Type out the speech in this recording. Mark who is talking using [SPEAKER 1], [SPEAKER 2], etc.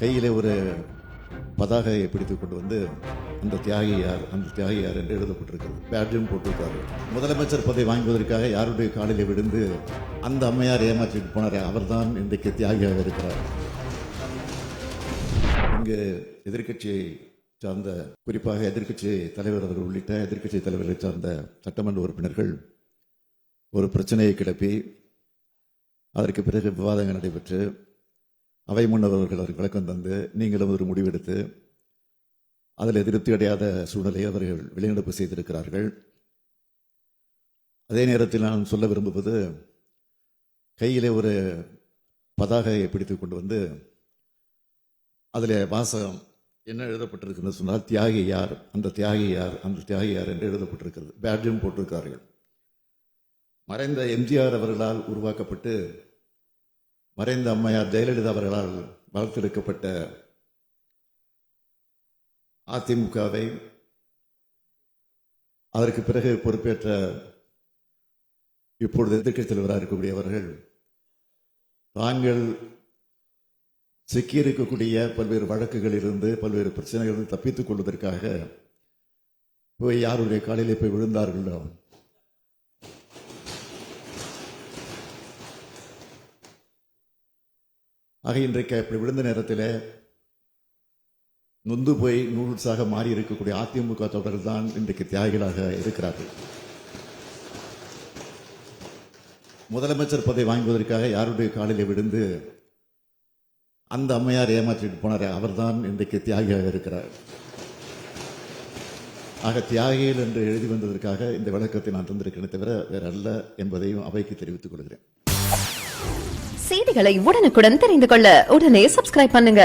[SPEAKER 1] கையிலே ஒரு பதாகையை பிடித்துக் கொண்டு வந்து அந்த தியாகி யார், அந்த தியாகி யார் என்று எழுதப்பட்டிருக்கிறது. பேட்ஜும் போட்டிருக்காரு. முதலமைச்சர் பதவி வாங்குவதற்காக யாருடைய காலிலே விழுந்து அந்த அம்மையார் ஏமாற்றிட்டு போனாரே, அவர்தான் இன்றைக்கு தியாகியாக இருக்கிறார். இங்கு எதிர்க்கட்சியை சார்ந்த, குறிப்பாக எதிர்க்கட்சி தலைவர் அவர்கள் உள்ளிட்ட எதிர்க்கட்சி தலைவர்களை சார்ந்த சட்டமன்ற உறுப்பினர்கள் ஒரு பிரச்சனையை கிளப்பி அதற்கு பிறகு விவாதங்கள் நடைபெற்று அவை முன்னவர்கள் அவர்கள் விளக்கம் தந்து நீங்களும் ஒரு முடிவெடுத்து அதில் திருப்தி அடையாத சூழ்நிலையை அவர்கள் வெளிநடப்பு செய்திருக்கிறார்கள். அதே நேரத்தில் நான் சொல்ல விரும்புவது, கையிலே ஒரு பதாகையை பிடித்துக் கொண்டு வந்து அதில் வாசகம் என்ன எழுதப்பட்டிருக்குன்னு சொன்னால், தியாகி யார், அந்த தியாகி யார், அந்த தியாகி யார் என்று எழுதப்பட்டிருக்கிறது. பேட்ஜும் போட்டிருக்கிறார்கள். மறைந்த எம்ஜிஆர் அவர்களால் உருவாக்கப்பட்டு மறைந்த அம்மையார் ஜெயலலிதா அவர்களால் வளர்த்தெடுக்கப்பட்ட அதிமுகவை அதற்கு பிறகு பொறுப்பேற்ற இப்பொழுது எதிர்க்கட்சி தலைவராக இருக்கக்கூடியவர்கள் தாங்கள் சிக்கியிருக்கக்கூடிய பல்வேறு வழக்குகளிலிருந்து பல்வேறு பிரச்சனைகளிலிருந்து தப்பித்துக் கொள்வதற்காக போய் யாருடைய காலிலே போய் விழுந்தார்களோ, ஆக இன்றைக்கு அப்படி விழுந்த நேரத்தில் நொந்து போய் நூல்ஸாக மாறி இருக்கக்கூடிய அதிமுக தொடர்கள் தான் இன்றைக்கு தியாகிகளாக இருக்கிறார்கள். முதலமைச்சர் பதவி வாங்குவதற்காக யாருடைய காலிலே விழுந்து அந்த அம்மையார் ஏமாற்றிட்டு போனாரே, அவர்தான் இன்றைக்கு தியாகியாக இருக்கிறார். ஆக தியாகிகள் என்று எழுதி வந்ததற்காக இந்த விளக்கத்தை நான் தந்திருக்கிறேன் தவிர வேற அல்ல என்பதையும் அவைக்கு தெரிவித்துக் கொள்கிறேன்.
[SPEAKER 2] செய்திகளை உடனுக்குடன் தெரிந்து கொள்ள உடனே சப்ஸ்கிரைப் பண்ணுங்க.